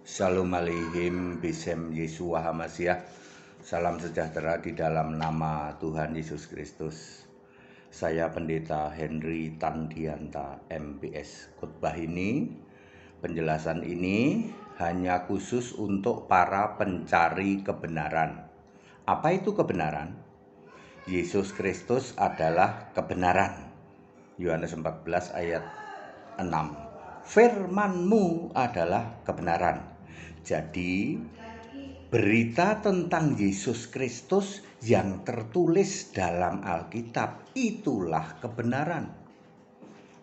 Shalom aleihim bisem Yesua Hamasiah. Salam sejahtera di dalam nama Tuhan Yesus Kristus. Saya Pendeta Henry Tandianta MPS. Khotbah ini, penjelasan ini hanya khusus untuk para pencari kebenaran. Apa itu kebenaran? Yesus Kristus adalah kebenaran. Yohanes 14 ayat 6. Firman-Mu adalah kebenaran. Jadi, berita tentang Yesus Kristus yang tertulis dalam Alkitab itulah kebenaran.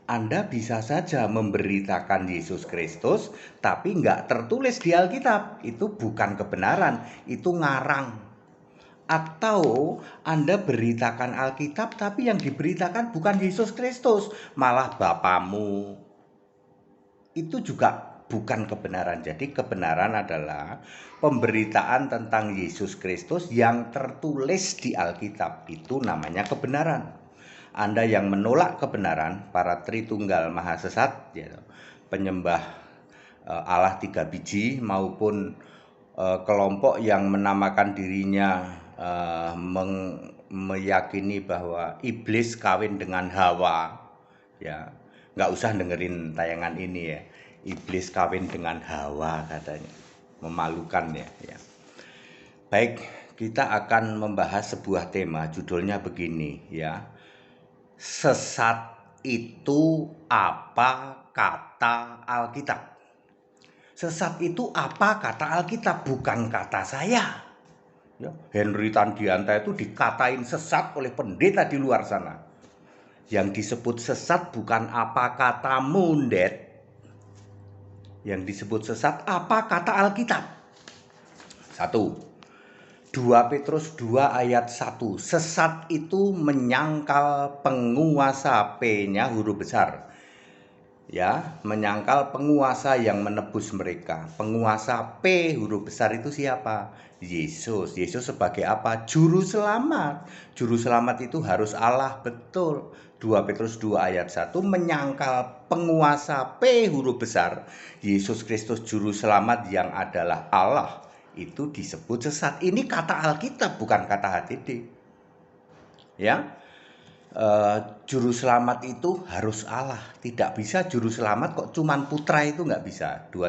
Anda bisa saja memberitakan Yesus Kristus, tapi nggak tertulis di Alkitab. Itu bukan kebenaran, itu ngarang. Atau Anda beritakan Alkitab, tapi yang diberitakan bukan Yesus Kristus, malah Bapamu. Itu juga bukan kebenaran. Jadi kebenaran adalah pemberitaan tentang Yesus Kristus yang tertulis di Alkitab. Itu namanya kebenaran. Anda yang menolak kebenaran, para Tritunggal Maha Sesat, penyembah Allah tiga biji, maupun kelompok yang menamakan dirinya meyakini bahwa iblis kawin dengan Hawa, ya. Nggak usah dengerin tayangan ini ya. Iblis kawin dengan Hawa katanya. Memalukan ya. Baik, kita akan membahas sebuah tema, judulnya begini ya. Sesat itu apa kata Alkitab? Sesat itu apa kata Alkitab, bukan kata saya. Ya, Henry Tandianta itu dikatain sesat oleh pendeta di luar sana. Yang disebut sesat bukan apa kata Mundet. Yang disebut sesat apa kata Alkitab. 1. 2 Petrus 2 ayat 1. Sesat itu menyangkal penguasa, P-nya huruf besar. Ya, menyangkal penguasa yang menebus mereka. Penguasa P huruf besar itu siapa? Yesus. Yesus sebagai apa? Juru selamat. Juru selamat itu harus Allah, betul. 2 Petrus 2 ayat 1 menyangkal penguasa P huruf besar, Yesus Kristus juru selamat yang adalah Allah, itu disebut sesat. Ini kata Alkitab, bukan kata HTD. Ya. Juru selamat itu harus Allah. Tidak bisa juru selamat kok cuman putra, itu nggak bisa. 1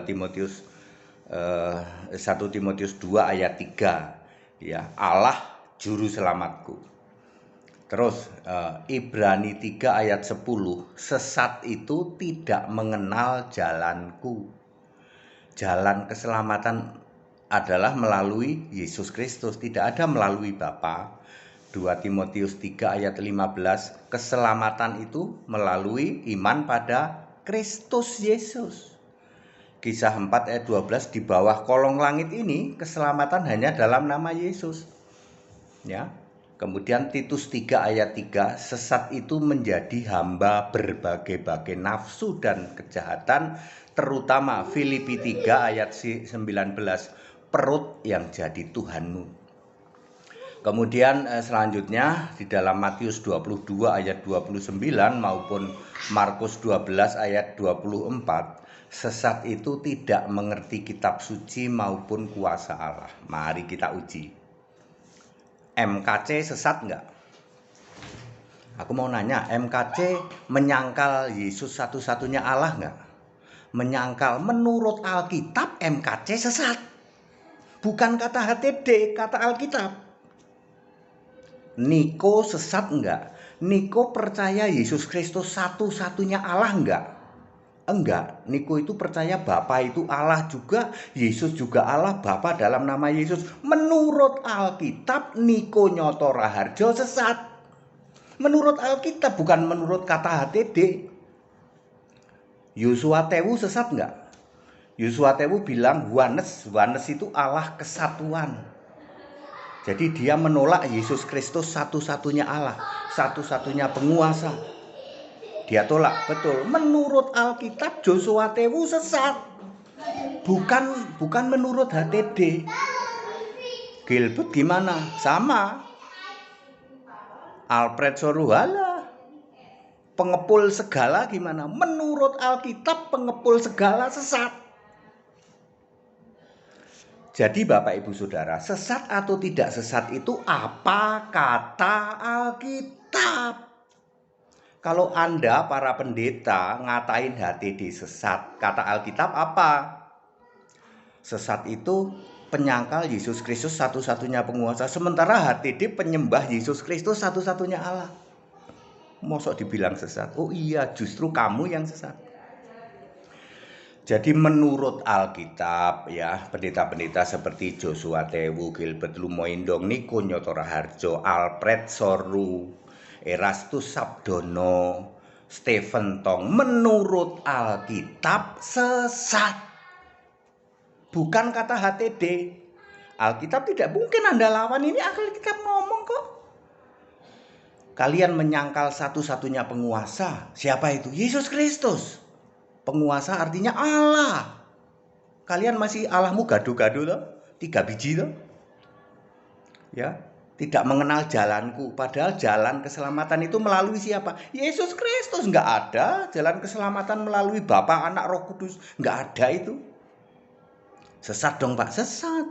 Timotius 2 ayat 3 ya, Allah juru selamatku. Terus Ibrani 3 ayat 10, sesat itu tidak mengenal jalanku. Jalan keselamatan adalah melalui Yesus Kristus, tidak ada melalui Bapa. 2 Timotius 3 ayat 15, keselamatan itu melalui iman pada Kristus Yesus. Kisah 4 ayat 12, di bawah kolong langit ini keselamatan hanya dalam nama Yesus. Ya. Kemudian Titus 3 ayat 3, sesat itu menjadi hamba berbagai-bagai nafsu dan kejahatan, terutama Filipi 3 ayat 19, perut yang jadi Tuhanmu. Kemudian selanjutnya di dalam Matius 22 ayat 29 maupun Markus 12 ayat 24, sesat itu tidak mengerti kitab suci maupun kuasa Allah. Mari kita uji. MKC sesat enggak? Aku mau nanya, MKC menyangkal Yesus satu-satunya Allah enggak? Menyangkal menurut Alkitab, MKC sesat. Bukan kata HTD, kata Alkitab. Niko sesat enggak? Niko percaya Yesus Kristus satu-satunya Allah enggak? Enggak, Niko itu percaya Bapa itu Allah juga, Yesus juga Allah, Bapa dalam nama Yesus. Menurut Alkitab, Niko Nyoto Raharjo sesat. Menurut Alkitab, bukan menurut kata HTD. Yosua Tewu sesat enggak? Yosua Tewu bilang Oneness itu Allah kesatuan. Jadi dia menolak Yesus Kristus satu-satunya Allah, satu-satunya penguasa. Dia tolak, betul. Menurut Alkitab Joshua Tewu sesat. Bukan menurut HTD. Gilbert gimana? Sama. Alfred Soruhala, pengepul segala gimana? Menurut Alkitab pengepul segala sesat. Jadi Bapak Ibu Saudara, sesat atau tidak sesat itu apa kata Alkitab? Kalau Anda para pendeta ngatain HTD sesat, kata Alkitab apa? Sesat itu penyangkal Yesus Kristus satu-satunya penguasa, sementara HTD penyembah Yesus Kristus satu-satunya Allah. Mosok dibilang sesat? Oh iya, justru kamu yang sesat. Jadi menurut Alkitab ya, pendeta-pendeta seperti Joshua Tewu, Gilbert Lumoindong, Niko Nyoto Raharjo, Alfred Soru, Erastus Sabdono, Stephen Tong, menurut Alkitab sesat. Bukan kata HTD. Alkitab tidak mungkin Anda lawan, ini Alkitab ngomong kok. Kalian menyangkal satu-satunya penguasa. Siapa itu? Yesus Kristus. Penguasa artinya Allah. Kalian masih Allahmu gado-gado toh? 3 biji toh? Ya, tidak mengenal jalanku. Padahal jalan keselamatan itu melalui siapa? Yesus Kristus. Enggak ada jalan keselamatan melalui Bapa, Anak, Roh Kudus. Enggak ada itu. Sesat dong Pak, sesat.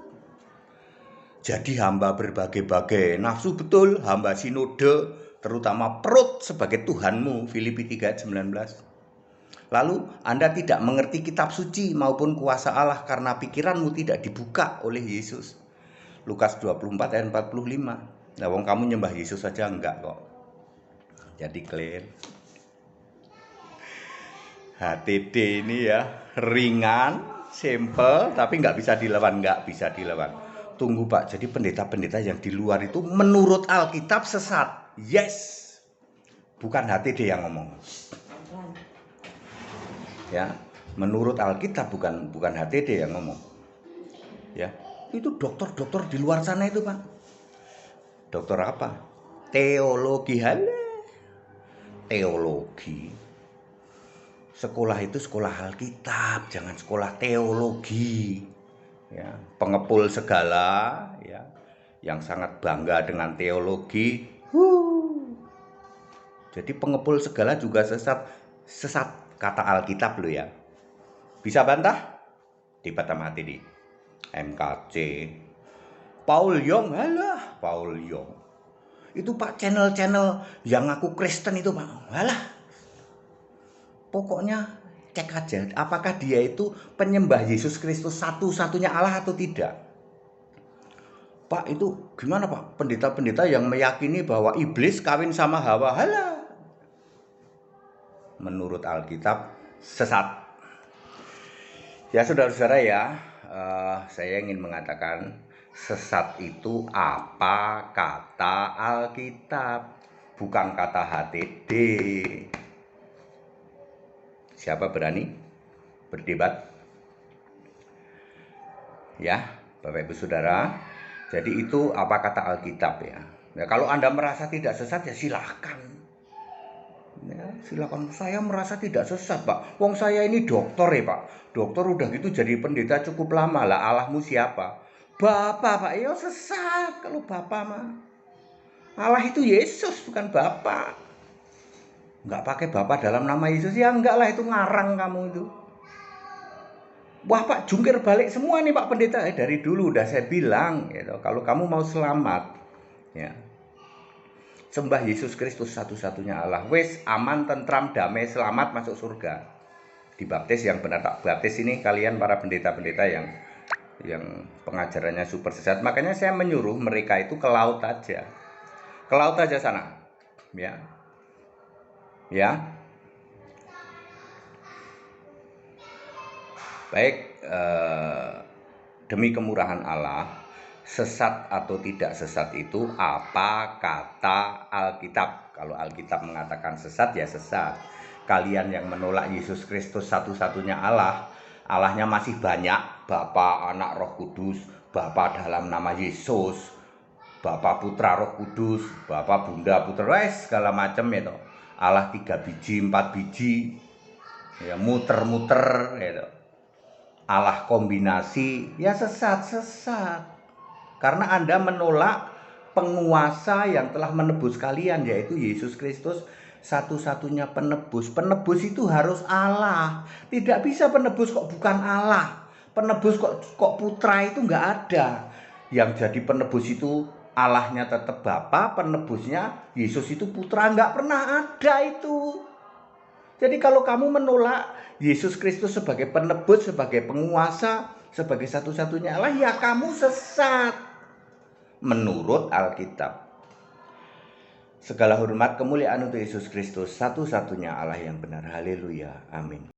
Jadi hamba berbagai-bagai nafsu, betul. Hamba sinode, terutama perut sebagai Tuhanmu. Filipi 3:19. Lalu Anda tidak mengerti kitab suci maupun kuasa Allah karena pikiranmu tidak dibuka oleh Yesus. Lukas 24 ayat 45. Nah, wong kamu nyembah Yesus saja enggak kok. Jadi clear. HTD ini ya ringan, simple, tapi nggak bisa dilawan. Tunggu Pak, jadi pendeta-pendeta yang di luar itu menurut Alkitab sesat. Yes. Bukan HTD yang ngomong. Ya, menurut Alkitab bukan HTD yang ngomong. Ya, itu dokter-dokter di luar sana itu Pak. Dokter apa? Teologi Teologi. Sekolah itu sekolah Alkitab, jangan sekolah teologi. Ya, pengepul segala, ya, yang sangat bangga dengan teologi. Jadi pengepul segala juga sesat. Kata Alkitab lo ya. Bisa bantah? Debat sama HTD. MKC. Paul Yong. Itu Pak channel-channel yang aku Kristen itu Pak. Pokoknya cek aja apakah dia itu penyembah Yesus Kristus satu-satunya Allah atau tidak. Pak itu gimana Pak? Pendeta-pendeta yang meyakini bahwa iblis kawin sama Hawa. Menurut Alkitab sesat. Ya saudara-saudara ya, saya ingin mengatakan sesat itu apa kata Alkitab, bukan kata HTD. Siapa berani berdebat? Ya, Bapak Ibu Saudara. Jadi itu apa kata Alkitab ya. Ya kalau Anda merasa tidak sesat ya silahkan. Ya, silakan. Saya merasa tidak sesat Pak. Wong saya ini dokter ya Pak. Dokter udah gitu jadi pendeta cukup lama lah. Allahmu siapa? Bapak Pak. Ya sesat kalau Bapak mah. Allah itu Yesus bukan Bapak. Enggak pakai Bapak dalam nama Yesus ya enggak lah, itu ngarang kamu itu. Wah Pak, jungkir balik semua nih Pak Pendeta. Dari dulu udah saya bilang gitu, kalau kamu mau selamat ya, sembah Yesus Kristus satu-satunya Allah. Wes aman, tentram, damai, selamat masuk surga. Dibaptis yang benar tak baptis ini kalian para pendeta-pendeta yang pengajarannya super sesat. Makanya saya menyuruh mereka itu ke laut aja. Ke laut aja sana. Ya. Ya. Baik, demi kemurahan Allah, sesat atau tidak sesat itu apa kata Alkitab. Kalau Alkitab mengatakan sesat ya sesat. Kalian yang menolak Yesus Kristus satu-satunya Allah, Allahnya masih banyak, Bapa, Anak, Roh Kudus, Bapa dalam nama Yesus, Bapa, Putra, Roh Kudus, Bapa, Bunda, Putra, segala macam itu. Allah 3 biji, 4 biji, ya muter-muter gitu. Allah kombinasi, ya sesat. Karena Anda menolak penguasa yang telah menebus kalian, yaitu Yesus Kristus, satu-satunya penebus. Penebus itu harus Allah. Tidak bisa penebus kok bukan Allah. Penebus kok putra itu nggak ada. Yang jadi penebus itu Allahnya tetap Bapa, penebusnya Yesus itu putra, nggak pernah ada itu. Jadi kalau kamu menolak Yesus Kristus sebagai penebus, sebagai penguasa, sebagai satu-satunya Allah, ya kamu sesat menurut Alkitab. Segala hormat kemuliaan untuk Yesus Kristus, satu-satunya Allah yang benar. Haleluya. Amin.